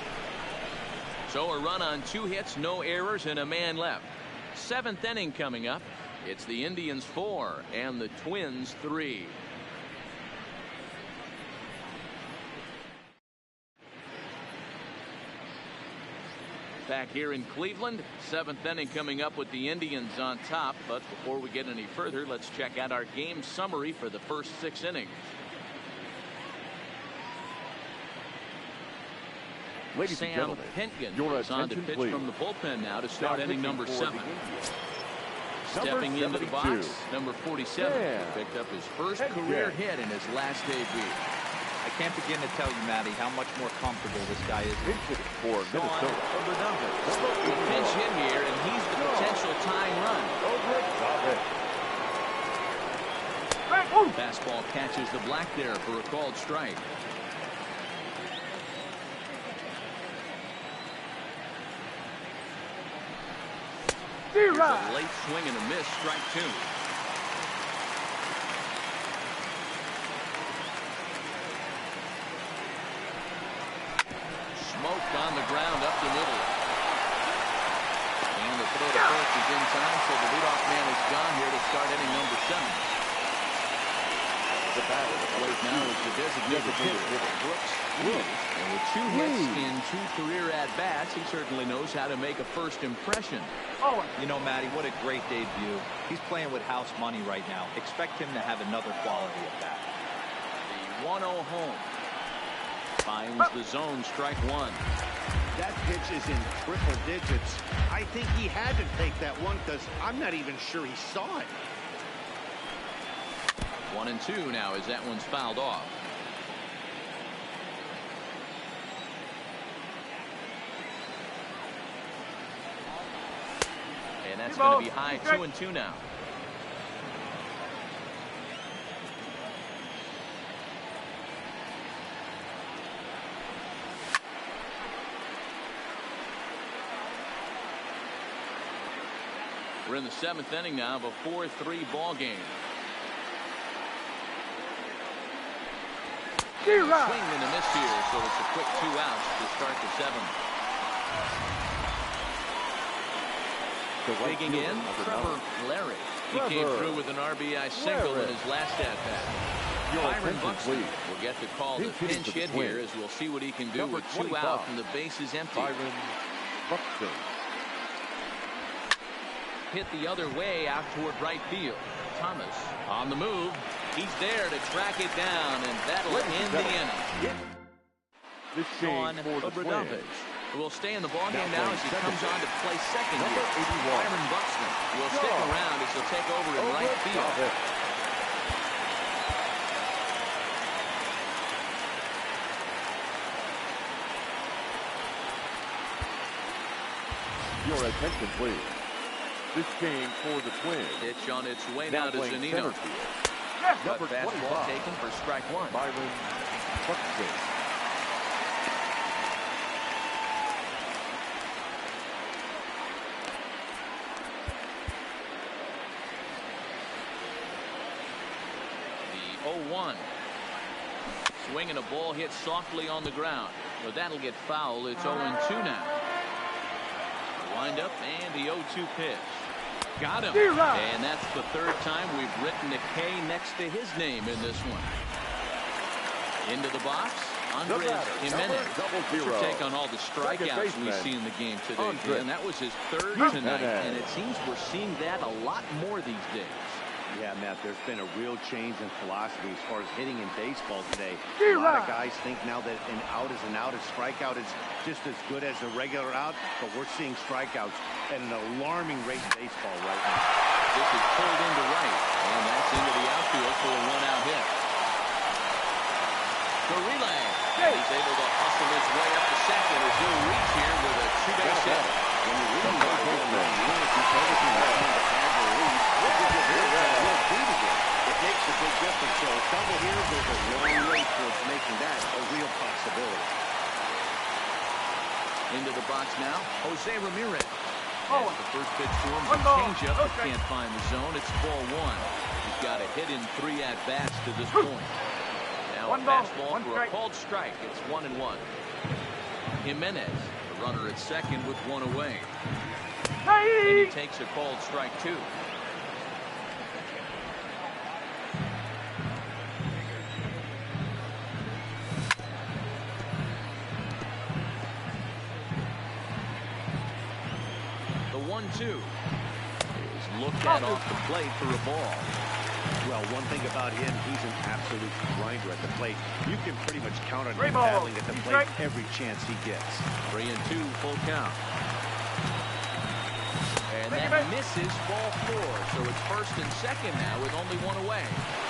So a run on 2 hits, no errors, and a man left. 7th inning coming up. It's the Indians 4 and the Twins 3. Back here in Cleveland, 7th inning coming up with the Indians on top. But before we get any further, let's check out our game summary for the first 6 innings. Ladies and Sam gentlemen, Pentgen your is on to attention, pitch please. from the bullpen now to start Now inning pitching number for the 7. Indians. Stepping into the Number box, 72. number 47. Yeah. Picked up his first Head career catch. hit in his last debut. I can't begin to tell you, Matty, how much more comfortable this guy is. Pitching for Sean Minnesota. Obradovich. Number Pinch 81. hit here, and he's the potential tying run. Obradovich. Fastball catches the black there for a called strike. Here's a late swing and a miss, strike 2. Smoked on the ground up the middle. And the throw to first is in time, so the leadoff man is gone here to start inning number 7. The batter plays now is the designated hitter, Brooks Lee. And with 2 hits in 2 career at-bats, he certainly knows how to make a first impression. You know, Matty, what a great debut. He's playing with house money right now. Expect him to have another quality at bat. The 1-0 home. Finds the zone, strike 1. That pitch is in triple digits. I think he had to take that one because I'm not even sure he saw it. 1-2 now as that one's fouled off. And that's going to be high. 2-2 now. We're in the 7th inning now of a 4-3 ball game. Swing and a miss here, so it's a quick 2 outs to start the 7th. Digging in, Trevor Larry. He came through with an RBI single in his last at-bat. Byron Buxton will get to call the pinch hit here, as we'll see what he can do with 2 out and the bases empty. Byron Buxton. Hit the other way out toward right field. Thomas on the move. He's there to track it down, and that'll end the inning. This Sean game for the Twins. Obradovich will stay in the ballgame now as he comes on to play second Number here. 81. Byron Buxton will stick around as he'll take over in right field. Obradovich. Your attention, please. This game for the Twins. Pitch on its way now to playing Zunino. center field. But Number fastball 25. taken for strike 1. Byron Buxton. The 0-1. Swing and a ball hit softly on the ground. So that'll get foul. It's 0-2 now. Wind up and the 0-2 pitch. Got him. And that's the 3rd time we've written a K next to his name in this one. Into the box. Andres Jimenez. Double-zero. Take on all the strikeouts we see in the game today. And that was his 3rd tonight. And it seems we're seeing that a lot more these days. Yeah, Matt, there's been a real change in philosophy as far as hitting in baseball today. A lot of guys think now that an out is an out, a strikeout is just as good as a regular out, but we're seeing strikeouts at an alarming rate in baseball right now. This is pulled into right, and that's into the outfield for a 1-out hit. The relay. He's able to hustle his way up to second as he'll reach here with a 2-base hit. When you really want to hit one, you want to keep everything going to add the lead. It makes a big difference. So a double here goes a long way towards making that a real possibility. Into the box now, Jose Ramirez. The first pitch to him is a One ball. changeup, but Okay. can't find the zone. It's ball 1. He's got a hit in 3 at-bats to this point. Now a fastball for a called strike. It's 1-1. Jimenez, the runner at second with 1 away. And he takes a called strike 2. The 1-2 is looked at off the plate for a ball. Well, one thing about him, he's an absolute grinder at the plate. You can pretty much count on him battling at the plate every chance he gets. 3-2, full count. And that misses ball 4. So it's first and second now with only 1 away.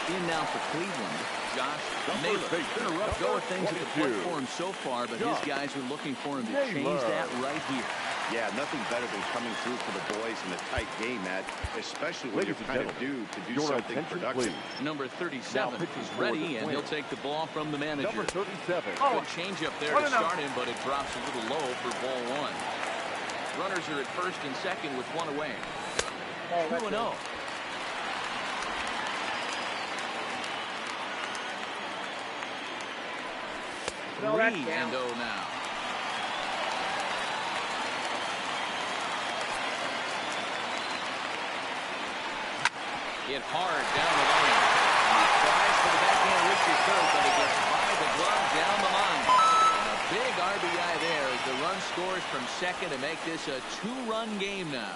In now for Cleveland, Josh Naylor. It's been a rough go of things at the plate for him so far, but his guys are looking for him to change that right here. Yeah, nothing better than coming through for the boys in a tight game, Matt, especially when you're kind of due to do something productive. Number 37 is ready, and he'll take the ball from the manager. Number 37. Good change up there to start him, but it drops a little low for ball 1. Runners are at first and second with 1 away. 2-0. No, that's 3-0 now. Hit hard down the line. He tries for the backhand reach to third, but he gets by the glove down the line. And a big RBI there as the run scores from second to make this a 2-run game now.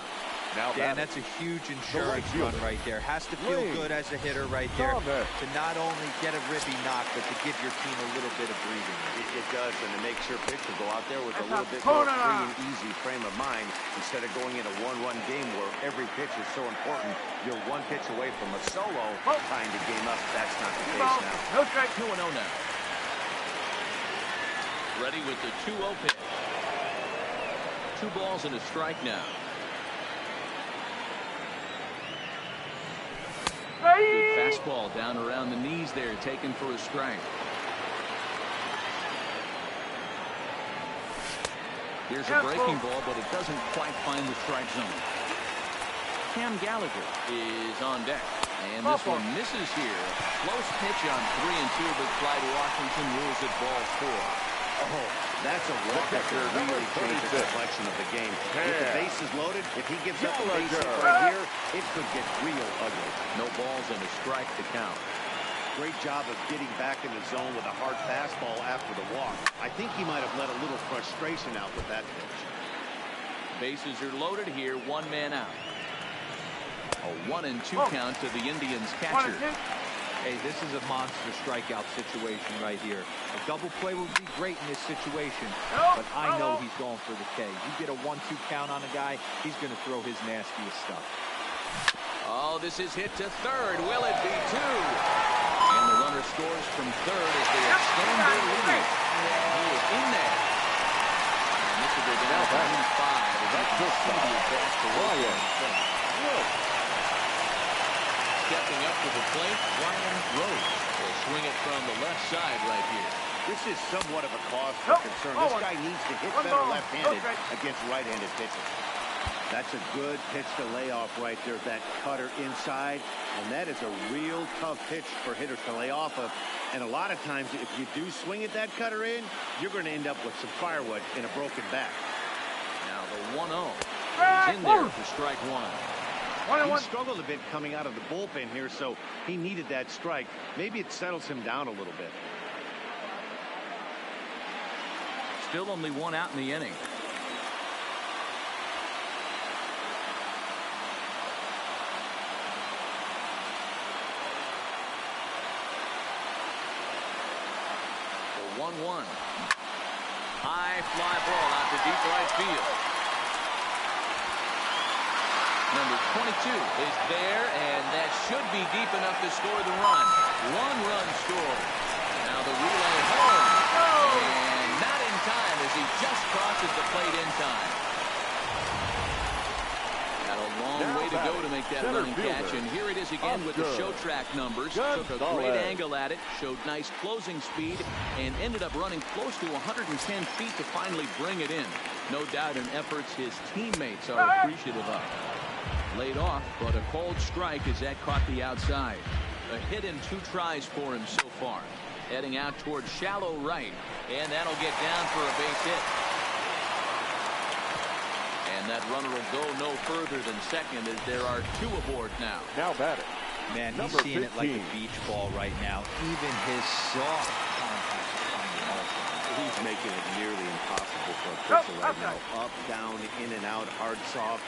Dan, that's a huge insurance run right there. Has to feel good as a hitter right there to not only get a ribby knock, but to give your team a little bit of breathing. It does, and it makes your pitcher go out there with a little bit more free and easy frame of mind instead of going in a 1-run game where every pitch is so important. You're 1 pitch away from a solo tying the game up. That's not the case now. No strike. 2-0 now. Ready with the 2-0 pitch. 2 balls and a strike now. Good fastball down around the knees there, taken for a strike. Here's a breaking ball, but it doesn't quite find the strike zone. Cam Gallagher is on deck, and this one misses here. Close pitch on 3-2, but Clyde Washington rules it ball 4. Oh, that's a walk that could really change the complexion of the game. With the bases loaded, if he gives up the base hit right here, it could get real ugly. No balls and a strike to count. Great job of getting back in the zone with a hard fastball after the walk. I think he might have let a little frustration out with that pitch. Bases are loaded here, 1 man out. A 1-2 count to the Indians catcher. Hey, this is a monster strikeout situation right here. A double play would be great in this situation, but I know he's going for the K. You get a 1-2 count on a guy, he's going to throw his nastiest stuff. Oh, this is hit to third. Will it be 2? And the runner scores from third as they extend their lead. He is in there. And this will go down to 5. That's just fast to Ryan. Stepping up to the plate, Ryan Rhodes will swing it from the left side right here. This is somewhat of a cause for concern. This guy needs to hit better left-handed against right-handed pitchers. That's a good pitch to lay off right there, that cutter inside. And that is a real tough pitch for hitters to lay off of. And a lot of times, if you do swing at that cutter in, you're going to end up with some firewood in a broken back. Now the 1-0 is in there for strike 1. He struggled a bit coming out of the bullpen here, so he needed that strike. Maybe it settles him down a little bit. Still only 1 out in the inning. The 1-1. High fly ball out to deep right field. Number 22 is there, and that should be deep enough to score the run. 1 run scored. Now the relay home. And not in time as he just crosses the plate in time. Got a long way to go to make that running catch, and here it is again with the show track numbers. Took a great angle at it, showed nice closing speed, and ended up running close to 110 feet to finally bring it in. No doubt in efforts his teammates are appreciative of. Laid off, but a cold strike as that caught the outside. A hit in 2 tries for him so far. Heading out towards shallow right, and that'll get down for a base hit. And that runner will go no further than second as there are 2 aboard now. Now batting. Man, he's Number seeing it like 15. a beach ball right now. Even his soft contact is finding also. He's making it nearly impossible for a pitcher right now. Up, down, in and out, hard, soft.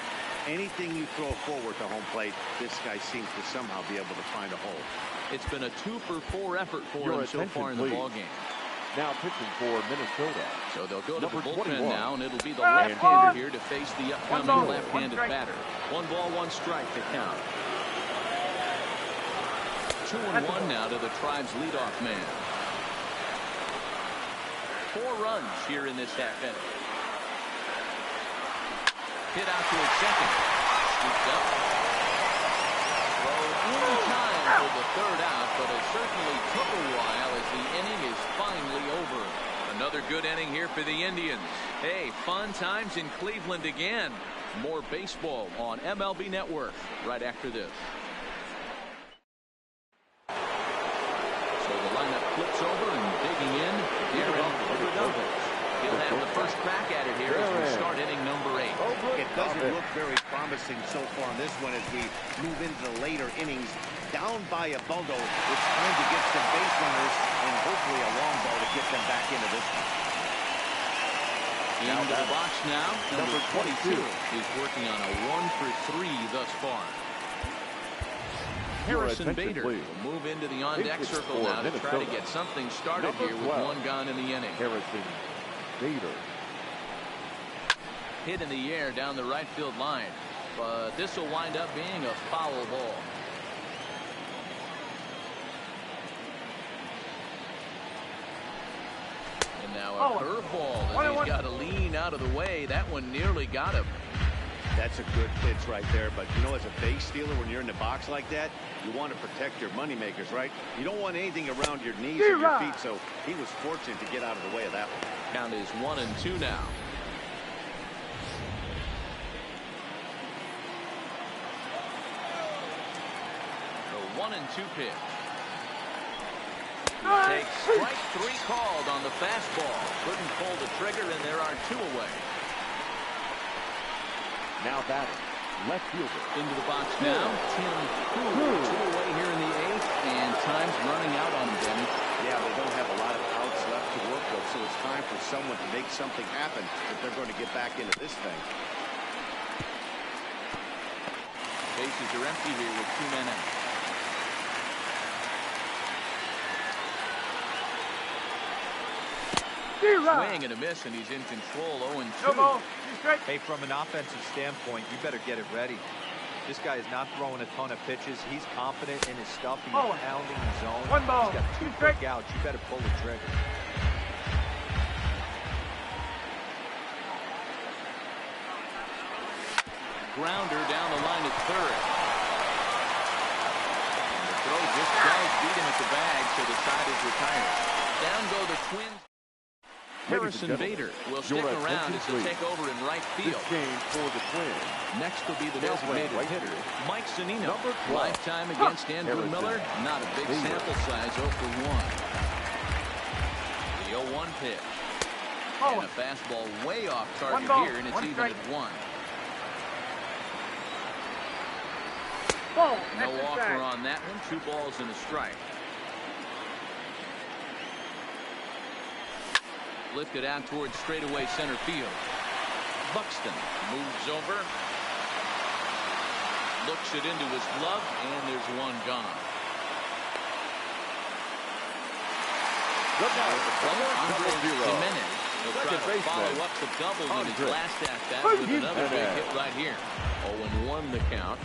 Anything you throw forward to home plate, this guy seems to somehow be able to find a hole. It's been a 2-for-4 effort for Your him so attention, far in the please. ballgame. Now pitching for Minnesota. So they'll go to Number the bullpen 21. now, and it'll be the left-hander here to face the upcoming left-handed batter. 1 ball, 1 strike to count. 2-1 now to the Tribe's leadoff man. 4 runs here in this half inning. Hit out to his second. Scooped up. Throw in time for the 3rd out, but it certainly took a while as the inning is finally over. Another good inning here for the Indians. Hey, fun times in Cleveland again. More baseball on MLB Network right after this. So the lineup flips over and digging in. Darren Redondo. He'll have the first crack at it here as we start inning number 8. It doesn't look very promising so far on this one as we move into the later innings. Down by a bundle, it's time to get some base runners and hopefully a long ball to get them back into this one. Into the box now. Number 22 is working on a 1-for-3 thus far. Harrison Bader will move into the on-deck circle now to try to get something started here with 1 gone in the inning. Harrison Bader. Hit in the air down the right field line, but this will wind up being a foul ball. And now a curveball, and he's got to lean out of the way. That one nearly got him. That's a good pitch right there, but you know, as a base stealer, when you're in the box like that, you want to protect your moneymakers, right? You don't want anything around your knees or your feet, so he was fortunate to get out of the way of that one. Count is 1-2 now. The 1-2 pitch. He takes strike 3 called on the fastball. Couldn't pull the trigger, and there are 2 away. Now batting. Left fielder. Into the box now. Tim Cool. 2 away here in the 8th, and time's running out on him, Denny. Yeah, they don't have a lot of outs left to work with, so it's time for someone to make something happen if they're going to get back into this thing. Bases are empty here with 2 men out. Swing and a miss, and he's in control. 0-2. Hey, from an offensive standpoint, you better get it ready. This guy is not throwing a ton of pitches. He's confident in his stuff. He's pounding the zone. He's got 2 quick outs. You better pull the trigger. Grounder down the line at 3rd. And the throw just does beat him at the bag, so the side is retired. Down go the Twins. Harrison Bader will stick around as they take over in right field. This game for the Twins. Next will be the designated hitter, Mike Zunino. Number 12. Lifetime against Andrew Harrison Miller. Not a big Bader. sample size, 0 for 1. The 0-1 pitch. And a fastball way off target here, and it's even at 1. No offer on that one. 2 balls and a strike. Lifted out towards straightaway center field. Buxton moves over. Looks it into his glove, and there's 1 gone. Good night. Andres Gimenez will try Second to baseman. follow up the double in his Andres. last at-bat with another big hit right here. 0-1 the count.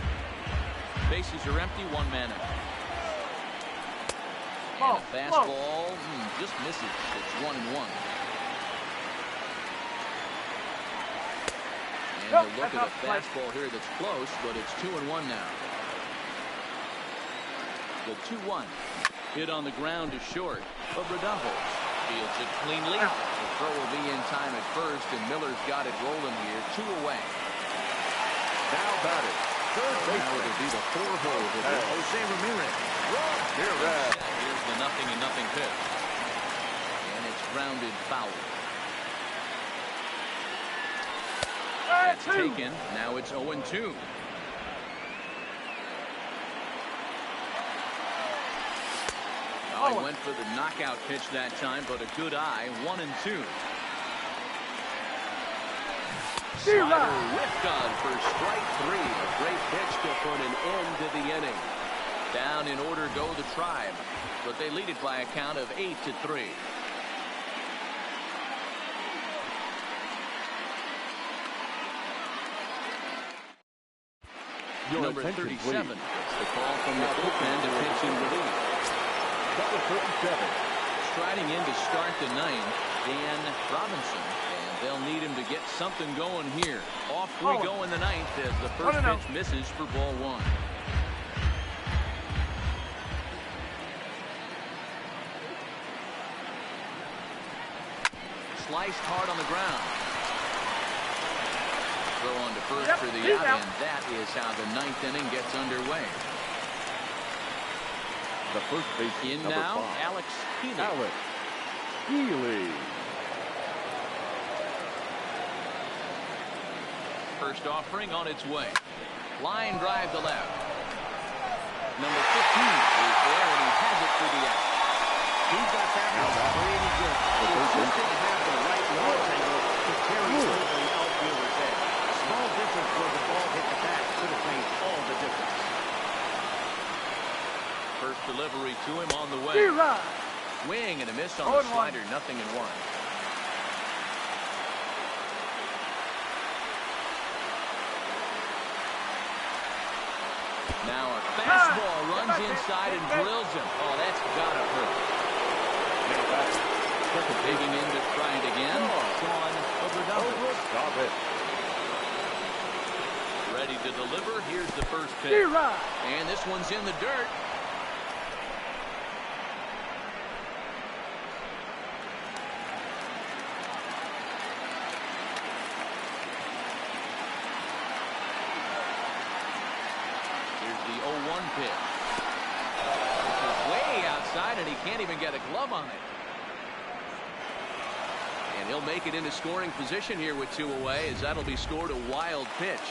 Bases are empty, 1 man out. And a fastball just misses. It's 1-1. And we'll look at a fastball here that's close, but it's 2-1 now. The 2-1 hit on the ground is short, but Redondo fields it cleanly. The throw will be in time at first, and Miller's got it rolling here. 2 away. Now batting. third Now baseman. it'll be the 4-hole hitter, Jose Ramirez. Ramirez. Here's the 0-0 pitch. And it's grounded foul. That's taken. Now it's 0-2. Oh, he went for the knockout pitch that time, but a good eye. 1-2. Slider whiffed on for strike 3. A great pitch to put an end to the inning. Down in order go the Tribe, but they lead it by a count of 8-3. Number 37 gets the call from the bullpen to pitch in relief. Number 47. Striding in to start the ninth, Dan Robinson. And they'll need him to get something going here. Off we go in the ninth as the first pitch misses for ball 1. Sliced hard on the ground. Throw on to first for the out, and that is how the ninth inning gets underway. The first baseman, In number now, 5. Alex Healy. Alex Healy. First offering on its way. Line drive to left. Number 15 is there, and he has it for the out. He got that one pretty good. He just didn't have the right launch angle to carry over the outfielder's head. Small difference where the ball hit the bat could have made all the difference. First delivery to him on the way. Swing and a miss on the slider. 0-1. Now a fastball runs inside and drills him. Oh, that's gotta hurt. Digging in to try it again. Sean Obradovich. Stop it. Ready to deliver. Here's the first pitch. And this one's in the dirt. Here's the 0-1 pitch. This is way outside, and he can't even get a glove on it. And he'll make it into scoring position here with 2 away, as that'll be scored a wild pitch.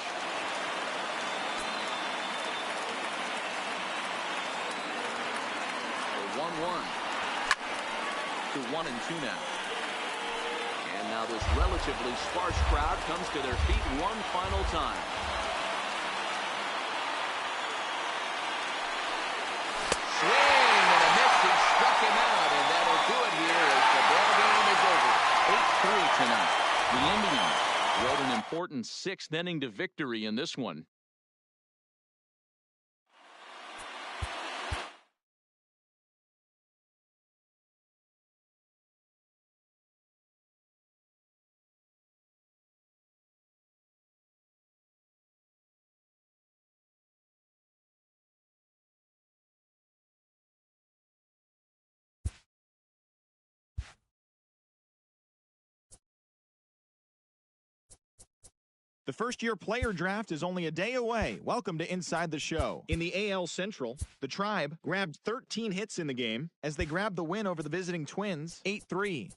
So 1-1 to 1-2 now. And now this relatively sparse crowd comes to their feet one final time. Swing and a miss. He struck him out, and that'll do it here as the ball game is over. 8-3 tonight. The Indians rode an important 6th inning to victory in this one. The first-year player draft is only a day away. Welcome to Inside the Show. In the AL Central, the Tribe grabbed 13 hits in the game as they grabbed the win over the visiting Twins, 8-3.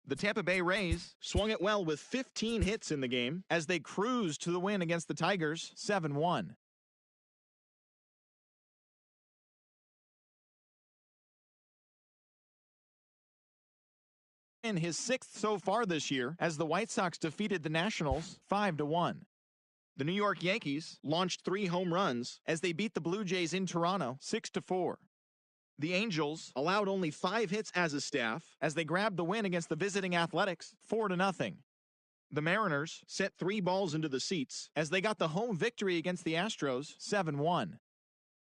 The Tampa Bay Rays swung it well with 15 hits in the game as they cruised to the win against the Tigers, 7-1. In his 6th so far this year as the White Sox defeated the Nationals 5-1. The New York Yankees launched 3 home runs as they beat the Blue Jays in Toronto 6-4. The Angels allowed only 5 hits as a staff as they grabbed the win against the visiting Athletics 4-0. The Mariners set 3 balls into the seats as they got the home victory against the Astros 7-1.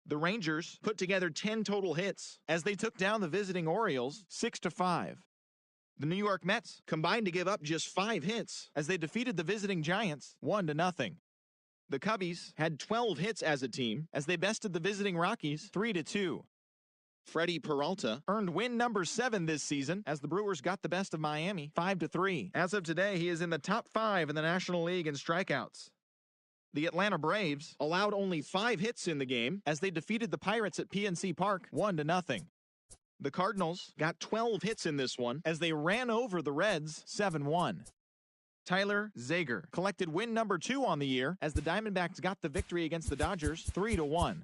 The Rangers put together 10 total hits as they took down the visiting Orioles 6-5. The New York Mets combined to give up just 5 hits as they defeated the visiting Giants 1-0. The Cubbies had 12 hits as a team as they bested the visiting Rockies 3-2. Freddie Peralta earned win number 7 this season as the Brewers got the best of Miami 5-3. As of today, he is in the top 5 in the National League in strikeouts. The Atlanta Braves allowed only 5 hits in the game as they defeated the Pirates at PNC Park 1-0. The Cardinals got 12 hits in this one as they ran over the Reds 7-1. Tyler Zager collected win number 2 on the year as the Diamondbacks got the victory against the Dodgers 3-1.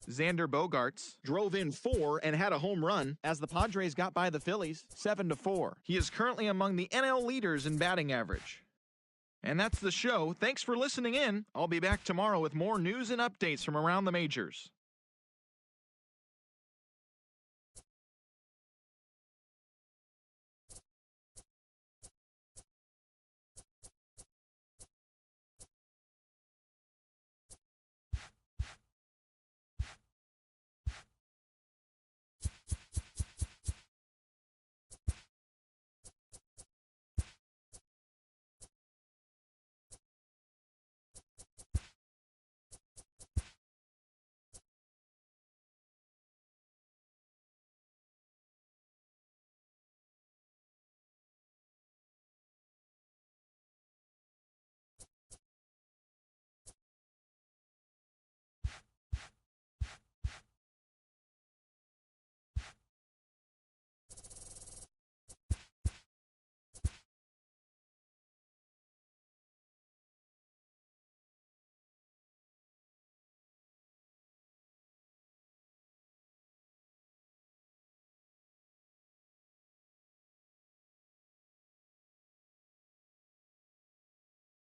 Xander Bogaerts drove in 4 and had a home run as the Padres got by the Phillies 7-4. He is currently among the NL leaders in batting average. And that's the show. Thanks for listening in. I'll be back tomorrow with more news and updates from around the majors.